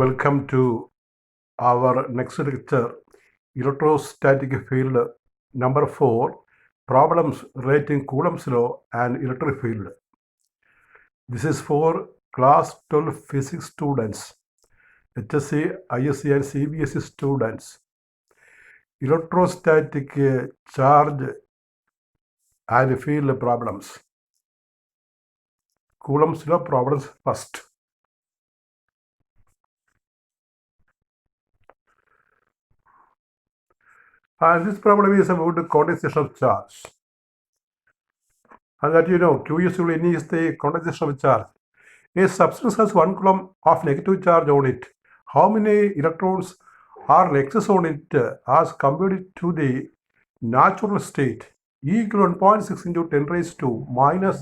Welcome to our next lecture, electrostatic field number 4, problems relating Coulomb's law and electric field. This is for class 12 physics students, HSC, ISC and CBSE students. Electrostatic charge and field problems. Coulomb's law problems first. And this problem is about the condensation of charge. And that Q is the condensation of charge. A substance has 1 coulomb of negative charge on it. How many electrons are in excess on it as compared to the natural state? E equal 1.6 into 10 raised to minus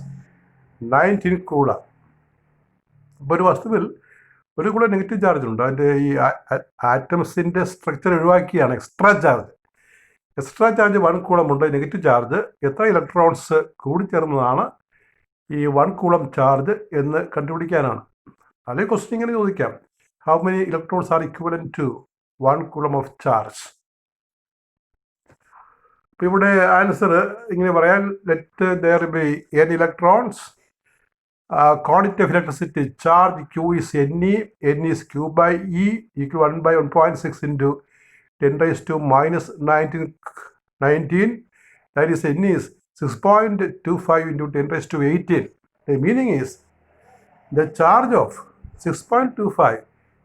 19 coulomb. അപ്പോൾ ഒരു വസ്തുവിൽ ഒരു കൂടെ negative charge ഉണ്ട്. അതിൻ്റെ ഈ ആറ്റംസിൻ്റെ structure ഒഴിവാക്കിയാണ് extra charge. Extra charge 1 coulomb ഉണ്ട്. നെഗറ്റീവ് ചാർജ് എത്ര ഇലക്ട്രോൺസ് കൂടിച്ചേർന്നതാണ് ഈ 1 കൂളം ചാർജ് എന്ന് കണ്ടുപിടിക്കാനാണ്. അതേ ക്വസ്റ്റ്യൻ ഇങ്ങനെ ചോദിക്കാം, how many electrons are equivalent to 1 coulomb of charge. ഇപ്പം ഇവിടെ ആൻസർ ഇങ്ങനെ പറയാൻ, let there be n electrons, quantity of electricity charge Q is Ne, N is Q by E equal 1 by 1.6 into 10 raised to minus 19, that is N is 6.25 into 10 raised to 18. The meaning is the charge of 6.25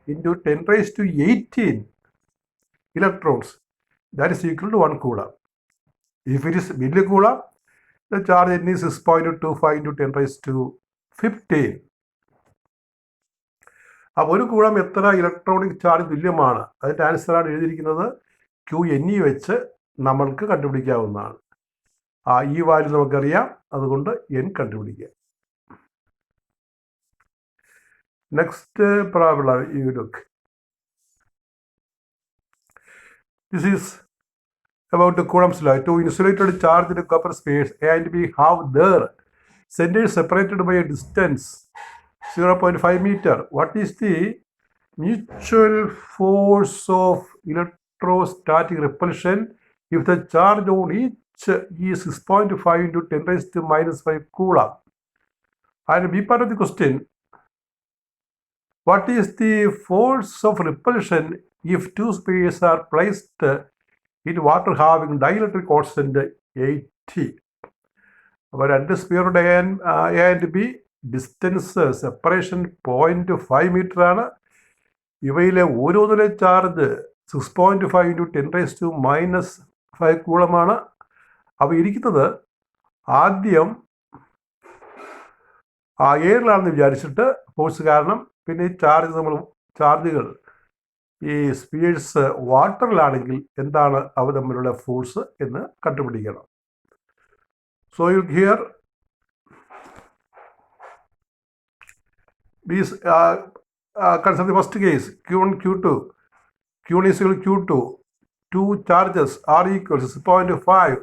into 10 raised to 18 electrons, that is equal to 1 coulomb. If it is millicoulomb, the charge N is 6.25 into 10 raised to 15. അപ്പോൾ 1 coulomb എത്ര electronic charge തുല്യമാണ്? അതിൻ്റെ ആൻസറാണ് എഴുതിയിരിക്കുന്നത്. QNE വെച്ച് നമ്മൾക്ക് കണ്ടുപിടിക്കാവുന്നതാണ്. ഈ value നമുക്കറിയാം, അതുകൊണ്ട് n കണ്ടുപിടിക്കുക. Next problem you look. This is about the Coulomb's law. To insulated charge in copper space A and B have their centers separated by a distance 0.5 meter. What is the mutual force of electrostatic repulsion if the charge on each is 6.5 into 10 raised to minus 5 coulomb? And B part of the question, what is the force of repulsion if two spheres are placed in water having dielectric constant 80? അപ്പോൾ 2 സ്പിയറുടെ A and B distance separation 0.5 metre ആണ്. ഇവയിലെ ഓരോന്നിലെ charge 6.5 into 10 raised to minus 5 കൂളമാണ്. അപ്പോൾ ഇരിക്കുന്നത് ആദ്യം എയറിലാണെന്ന് വിചാരിച്ചിട്ട് ഫോഴ്സ് കാരണം, പിന്നെ ഈ ചാർജുകൾ ഈ സ്പിയേഴ്സ് വാട്ടറിലാണെങ്കിൽ എന്താണ് അവ തമ്മിലുള്ള ഫോഴ്സ് എന്ന് കണ്ടുപിടിക്കണം. So you here these consider the first case, Q1 Q2. Q1 is equal to Q2. Two charges are equal to 6.5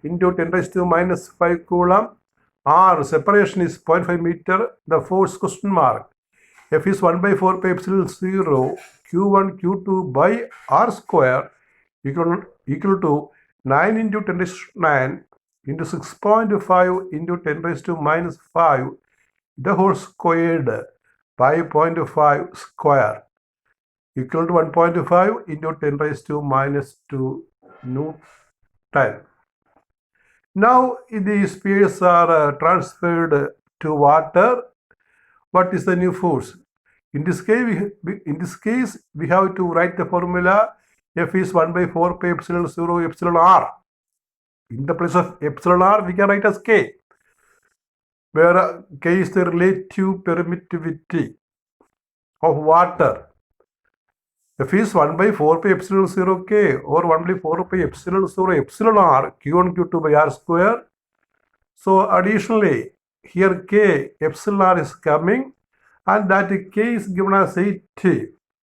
into 10 raised to minus 5 coulomb. R separation is 0.5 meter. The force question mark. F is 1 by 4 pi epsilon 0 Q1 Q2 by R square equal to 9 into 10 raised to 9 into 6.5 into 10 raised to minus 5, the whole squared by 0.5 square equal to 1.5 into 10 raised to minus 2 Newton. Now these spheres are transferred to water. What is the new force? In this case, we have to write the formula. F is 1 by 4 pi epsilon 0 epsilon r. In the place of epsilon r, we can write as K, where K is the relative permittivity of water. F is 1 by 4 pi epsilon 0 K or 1 by 4 pi epsilon 0 epsilon r Q1 Q2 by r square. So additionally, here K epsilon r is coming, and that K is given as 80.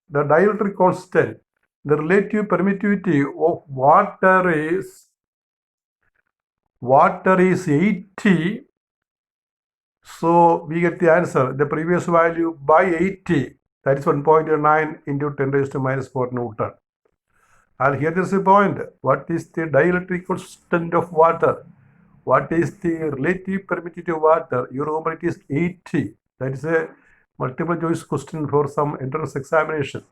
The dielectric constant, the relative permittivity of water is 80. So we get the answer, the previous value by 80. That is 1.9 into 10 raised to minus 4 Newton. And here is the point. What is the dielectric constant of water? What is the relative permittivity of water? You remember it is 80. That is a multiple choice question for some entrance examination.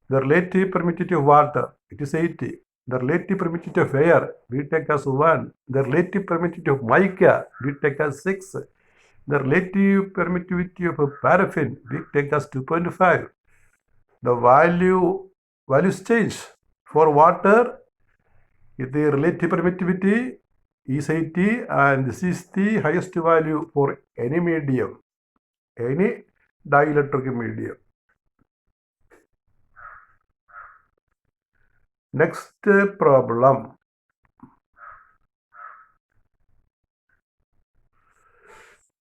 The relative permittivity of water, it is 80. The relative permittivity of air, we take as 1. The relative permittivity of mica, we take as 6. The relative permittivity of paraffin, we take as 2.5. The values change. For water, the relative permittivity is 80, and this is the highest value for any medium, any dielectric medium. Next problem.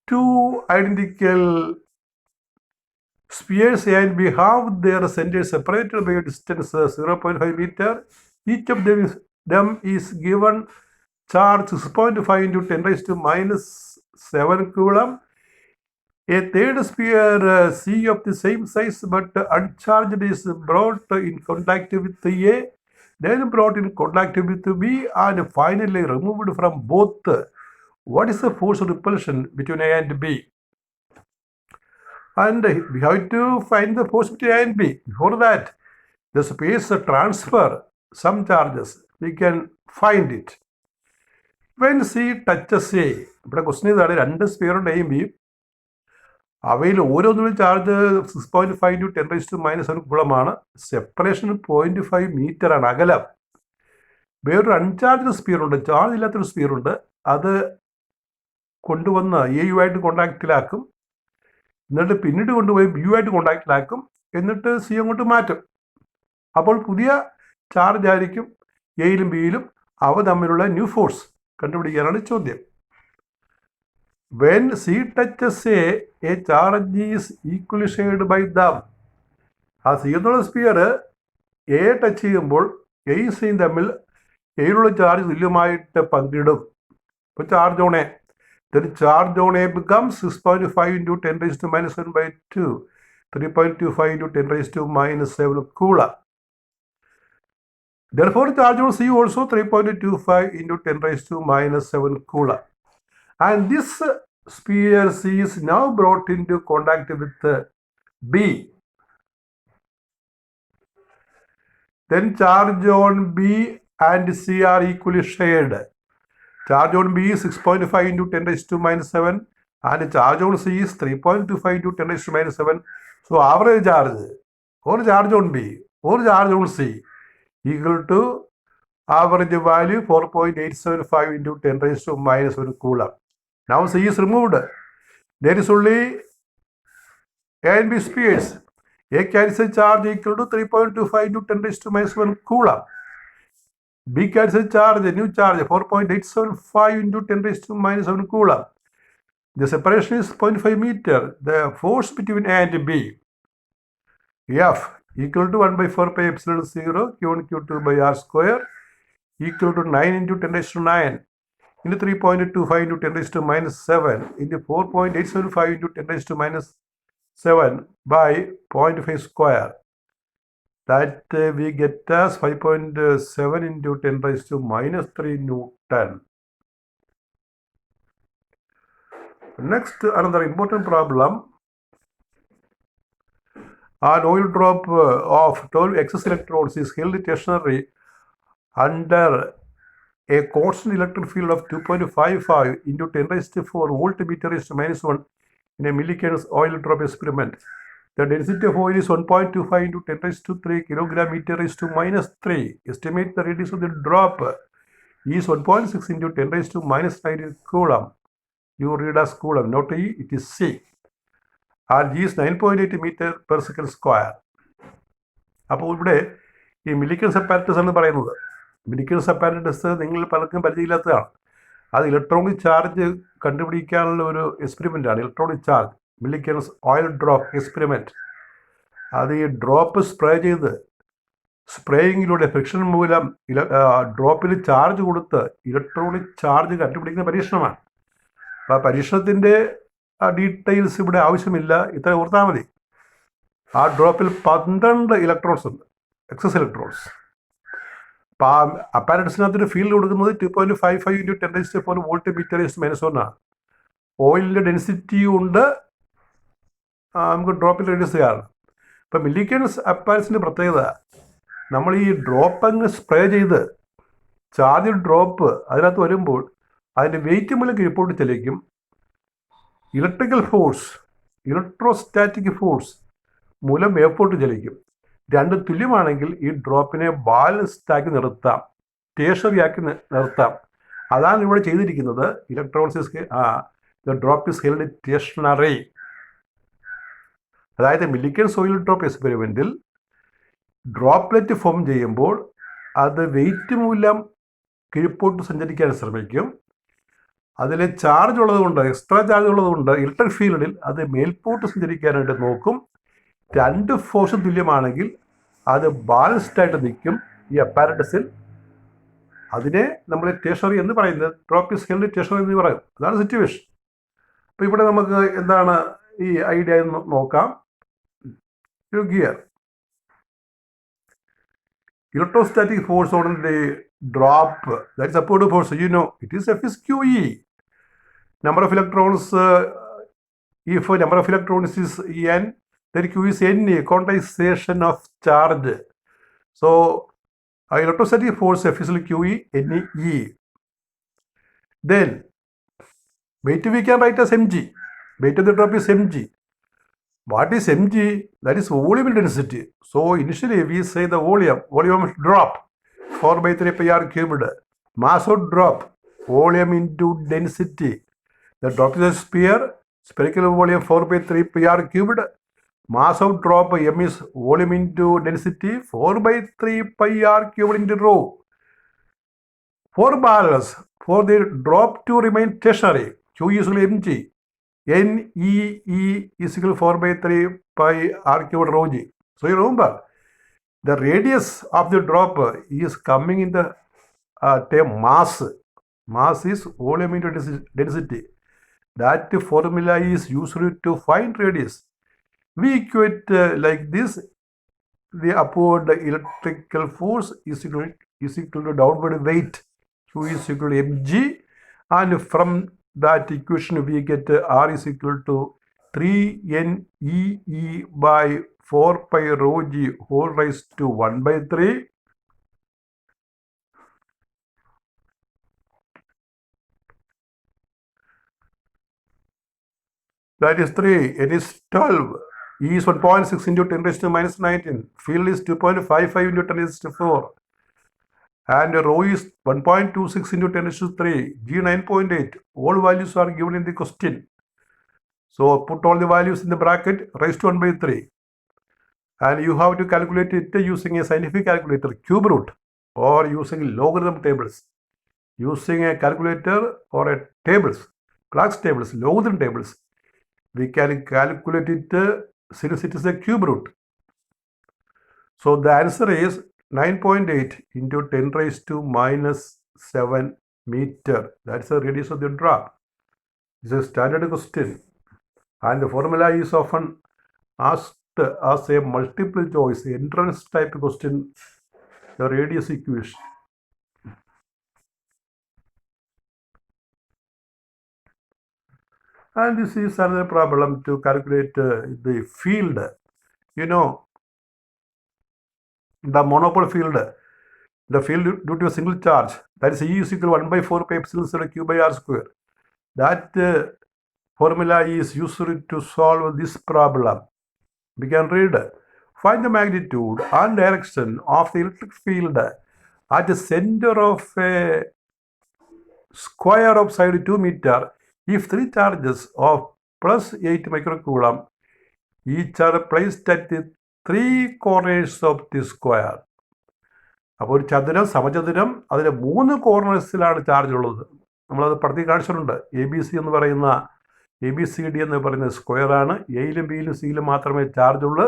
Two identical spheres A and B have their centers separated by a distance 0.5 meter. Each of them is given charge 6.5 into 10 raised to minus 7 coulomb. A third sphere C of the same size but uncharged is brought in contact with A, then brought in contact with B, and finally removed from both. What is the force of repulsion between A and B? And we have to find the force between A and B. Before that, the space transfer some charges. We can find it. When C touches A, ഇവിടെ question ഇതാണ്, രണ്ട് സ്പിയറുണ്ട് എയും ബിയും. അവയിൽ ഓരോന്നിനും charge 6.5 to 10 raise to minus 1 കൂളമാണ്. Separation 0.5 metre ആണ് അകലം. വേറൊരു അൺചാർജ്ഡ് സ്പിയറുണ്ട്, ചാർജ് ഇല്ലാത്തൊരു സ്പിയറുണ്ട്. അത് കൊണ്ടുവന്ന് എയുമായിട്ട് കോണ്ടാക്റ്റിലാക്കും, എന്നിട്ട് പിന്നീട് കൊണ്ടുപോയി ബിയുമായിട്ട് കോണ്ടാക്റ്റിലാക്കും, എന്നിട്ട് സി അങ്ങോട്ട് മാറ്റും. അപ്പോൾ പുതിയ ചാർജ് ആയിരിക്കും എയിലും ബിയിലും. അവ തമ്മിലുള്ള ന്യൂ ഫോഴ്സ് കണ്ടുപിടിക്കാനാണ് ചോദ്യം. When C touches a charge is equally shared by them. ആ സി എന്നുള്ള സ്പിയർ എ ടച്ച് ചെയ്യുമ്പോൾ എയും സിയും തമ്മിൽ എയിലുള്ള ചാർജ് തുല്യമായിട്ട് പങ്കിടും. ഇപ്പോൾ charge on A, then charge on A becomes 6.5 into 10 raised to minus 1 by 2, 3.25 into 10 raised to minus 7 coulomb. Therefore, charge on C also 3.25 into 10 raised to minus 7 coulomb. And this sphere C is now brought into contact with B. Then charge on B and C are equally shared. Charge on B is 6.5 into 10 raised to minus 7 and charge on C is 3.25 into 10 raised to minus 7. So average charge or charge on B or charge on C equal to average value 4.875 into 10 raised to minus 1 coulomb. Now C is removed. There is only A and B spheres. A carries a charge equal to 3.25 into 10 raised to minus 1 coulomb. B carries a charge, a new charge, 4.875 into 10 raised to minus 7 coulomb. The separation is 0.5 meter. The force between A and B, F, equal to 1 by 4 pi epsilon 0 Q1 Q2 by R square, equal to 9 into 10 raised to 9 into 3.25 into 10 raised to minus 7 into 4.875 into 10 raised to minus 7 by 0.5 square. That we get as 5.7 into 10 raised to minus 3 Newton. Next, another important problem. An oil drop of 12 excess electrons is held stationary under a constant electric field of 2.55 into 10 raised to 4 voltmeter raised to minus 1 in a millikelvin oil drop experiment. The density of oil is 1.25 into 10 raised to 3 kilogram meter raised to minus 3. Estimate the radius of the drop is 1.6 into 10 raised to minus 19 coulomb. You read as coulomb, not E, it is C. And G is 9.8 meter per second square. അപ്പോൾ ഇവിടെ ഈ മില്ലിക്കൽസ് apparatus എന്ന് പറയുന്നത്, മില്ലിക്കൽസ് apparatus നിങ്ങൾ പലർക്കും പരിചയമില്ലാത്തതാണ്. അത് electronic charge കണ്ടുപിടിക്കാനുള്ള ഒരു എക്സ്പെരിമെൻ്റാണ്. Electronic charge Millikan's oil drop experiment. അത് ഈ ഡ്രോപ്പ് സ്പ്രേ ചെയ്ത് സ്പ്രേയിങ്ങിലൂടെ ഫ്രിക്ഷൻ മൂലം ഡ്രോപ്പിൽ ചാർജ് കൊടുത്ത് ഇലക്ട്രോണിക് ചാർജ് കണ്ടുപിടിക്കുന്ന പരീക്ഷണമാണ്. അപ്പോൾ ആ പരീക്ഷണത്തിൻ്റെ ഡീറ്റെയിൽസ് ഇവിടെ ആവശ്യമില്ല, ഇത്ര ഓർത്താൽ മതി. ആ ഡ്രോപ്പിൽ 12 ഇലക്ട്രോൺസ് ഉണ്ട്, എക്സസ് ഇലക്ട്രോൺസ്. അപ്പോൾ ആ അപ്പാരറ്റസിനകത്തൊരു ഫീൽഡ് കൊടുക്കുന്നത് 2.55 ഇൻറ്റു 10⁻⁴ വോൾട്ട് മീറ്റർ -1 ആണ്. ഓയിലിൻ്റെ ഡെൻസിറ്റിയും ഉണ്ട്, നമുക്ക് ഡ്രോപ്പിൽ റേഡിയസ് കാരണം. ഇപ്പം മില്ലിക്കൻസ് അപ്പാരറ്റ്സിൻ്റെ പ്രത്യേകത, നമ്മൾ ഈ ഡ്രോപ്പ് അങ്ങ് സ്പ്രേ ചെയ്ത് ചാർജ് ഡ്രോപ്പ് അതിനകത്ത് വരുമ്പോൾ അതിൻ്റെ വെയിറ്റ് മൂലം കീഴ്പോട്ട് ചലിക്കും. ഇലക്ട്രിക്കൽ ഫോഴ്സ്, ഇലക്ട്രോസ്റ്റാറ്റിക് ഫോഴ്സ് മൂലം മേപ്പോട്ട് ചലിക്കും. രണ്ട് തുല്യമാണെങ്കിൽ ഈ ഡ്രോപ്പിനെ ബാലൻസ്ഡ് ആക്കി നിർത്താം, സ്റ്റേഷനറി ആക്കി നിർത്താം. അതാണ് ഇവിടെ ചെയ്തിരിക്കുന്നത്. Electrons drop is held stationary. അതായത് മില്ലിക്കൻസ് ഓയിൽ ഡ്രോപ്പ് എക്സ്പെരിമെൻറ്റിൽ ഡ്രോപ്ലെറ്റ് ഫോം ചെയ്യുമ്പോൾ അത് വെയിറ്റ് മൂലം കീഴ്പോട്ട് സഞ്ചരിക്കാൻ ശ്രമിക്കും. അതിൽ ചാർജ് ഉള്ളതുകൊണ്ട്, എക്സ്ട്രാ ചാർജ് ഉള്ളതുകൊണ്ട് ഇലക്ട്രിക് ഫീൽഡിൽ അത് മേൽപോട്ട് സഞ്ചരിക്കാനായിട്ട് നോക്കും. രണ്ട് ഫോഴ്സ് തുല്യമാണെങ്കിൽ അത് ബാലൻസ്ഡ് ആയിട്ട് നിൽക്കും ഈ അപ്പാരറ്റസിൽ. അതിനെ നമ്മൾ സ്റ്റേഷനറി എന്ന് പറയുന്നത്, ഡ്രോപ്പ് ഇസ് ഹെൽഡ് സ്റ്റേഷനറി എന്ന് പറയും. അതാണ് സിറ്റുവേഷൻ. അപ്പോൾ ഇവിടെ നമുക്ക് എന്താണ് ഈ ഐഡിയ എന്ന് നോക്കാം. Gear electrostatic force on the drop, that is supportive force, you know, it is F is QE. Number of electrons, if number of electrons is n, then Q is Na, quantization of charge. So electrostatic force F is QE, Ne. Then weight we can write as mg. Weight of the drop is mg. What is mg? That is volume density. So initially we say the volume drop 4/3 pi r cubed. Mass of drop, volume into density. The drop is a sphere, spherical volume 4/3 pi r cubed. Mass of drop m is volume into density 4/3 pi r cubed into rho. For balance, for the drop to remain stationary, Q is mg. NEE is equal to 4/3 pi r cubed rho g. So you remember, the radius of the drop is coming in the term mass. Mass is volume into density. That formula is used to find radius. We equate like this: the upward electrical force is equal to downward weight, Q is equal to mg, and from that equation we get R is equal to 3NEE by 4 pi rho g whole raised to 1/3. That is 3. It is 12. E is 1.6 into 10⁻⁻19. Field is 2.55 into 10⁻⁴. And rho is 1.26 into 10⁻�3, G 9.8. All values are given in the question. So put all the values in the bracket, raise to 1/3. And you have to calculate it using a scientific calculator, cube root, or using logarithm tables. Using a calculator or a tables, Clark's tables, logarithm tables, we can calculate it since it is a cube root. So the answer is 9.8 into 10⁻⁻7 meter. That's the radius of the drop. It's a standard question, and the formula is often asked as a multiple choice entrance type question, the radius equation. And this is another problem to calculate the field. You know, the monopole field, the field due to a single charge, that is E is equal to 1/4 pi epsilon 0 q by r square. That formula is used to solve this problem. We can read: find the magnitude and direction of the electric field at the center of a square of side 2 meter if 3 charges of plus 8 microcoulomb each are placed at the 3 corners of the square. അപ്പോൾ ഒരു ചതുരം, സമചതുരം, അതിലെ 3 കോർണേഴ്സിലാണ് charge ഉള്ളത്. നമ്മളത് പടത്തിൽ കാണിച്ചിട്ടുണ്ട്. ABC എന്ന് പറയുന്ന ABCD എന്ന് പറയുന്ന സ്ക്വയറാണ്. എയിലും ബിയിലും സിയിലും മാത്രമേ ചാർജ് ഉള്ളൂ.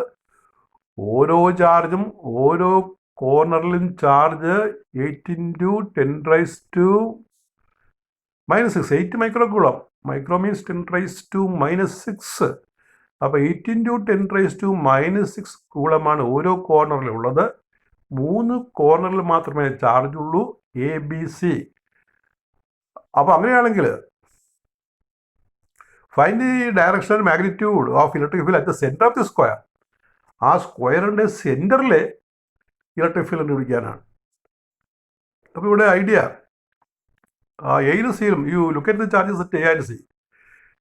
ഓരോ ചാർജും ഓരോ കോർണറിലും charge 8 into 10⁻⁻6, 8 microcoulomb. Micro means 10⁻⁻6. അപ്പോൾ 8 × 10⁻⁻6 കൂളമാണ് ഓരോ കോർണറിലുള്ളത്. 3 കോർണറിൽ മാത്രമേ ചാർജ് ഉള്ളൂ, ABC. അപ്പോൾ അങ്ങനെയാണെങ്കിൽ find the direction magnitude of electric field at the centre of the square. ആ സ്ക്വയറിൻ്റെ സെൻറ്ററിലെ ഇലക്ട്രിക് ഫീൽഡ് കണ്ടുപിടിക്കാനാണ്. അപ്പോൾ ഇവിടെ ഐഡിയ എയിലും സിയിലും you locate the charges at A and C.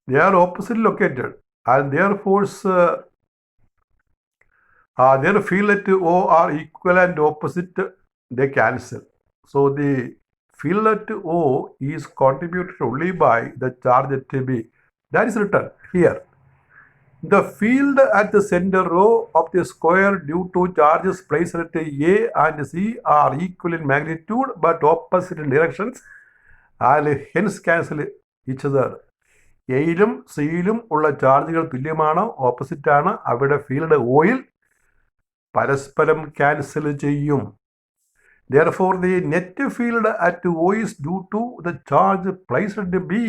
They are oppositely located and their force, their field at O are equal and opposite, they cancel. So the field at O is contributed only by the charge at B. That is written here. The field at the center row of the square due to charges placed at A and C are equal in magnitude but opposite in directions and hence cancel each other. എയിലും സിയിലും ഉള്ള ചാർജുകൾ തുല്യമാണ്, ഓപ്പോസിറ്റാണ്. അവിടെ field oil പരസ്പരം cancel ചെയ്യും. Therefore the net field at O is due to the charge placed at B.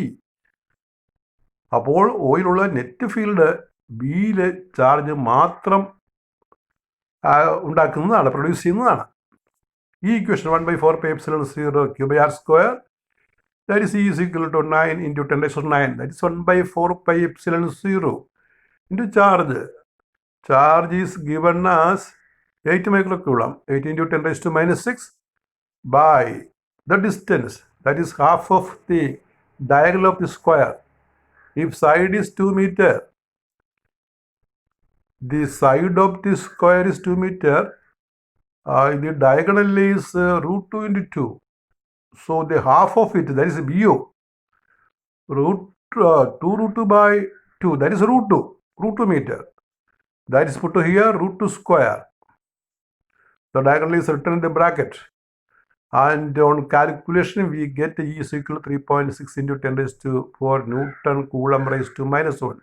അപ്പോൾ ഓയിലുള്ള net field ബിയിൽ charge മാത്രം ഉണ്ടാക്കുന്നതാണ്, പ്രൊഡ്യൂസ് ചെയ്യുന്നതാണ്. ഈ equation 1/4πε0 Q/r². That is E is equal to 9 × 10⁻⁹. That is 1/4πε0 into charge. Charge is given as 8 microcoulomb, 8 × 10⁻⁻6 by the distance, that is half of the diagonal of the square. If side is 2 meter, the side of the square is 2 meter, the diagonal is √2 × 2. So the half of it, that is BO, 2√2 by 2, that is √2 meter. That is put to here, √2 square. The diagonal is written in the bracket. And on calculation, we get E is equal to 3.6 × 10⁻⁴ Newton Coulomb raised to -1.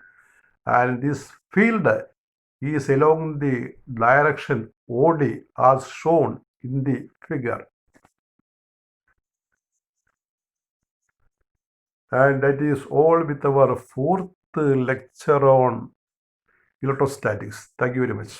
And this field is along the direction OD as shown in the figure. And that is all with our 4th lecture on electrostatics. Thank you very much.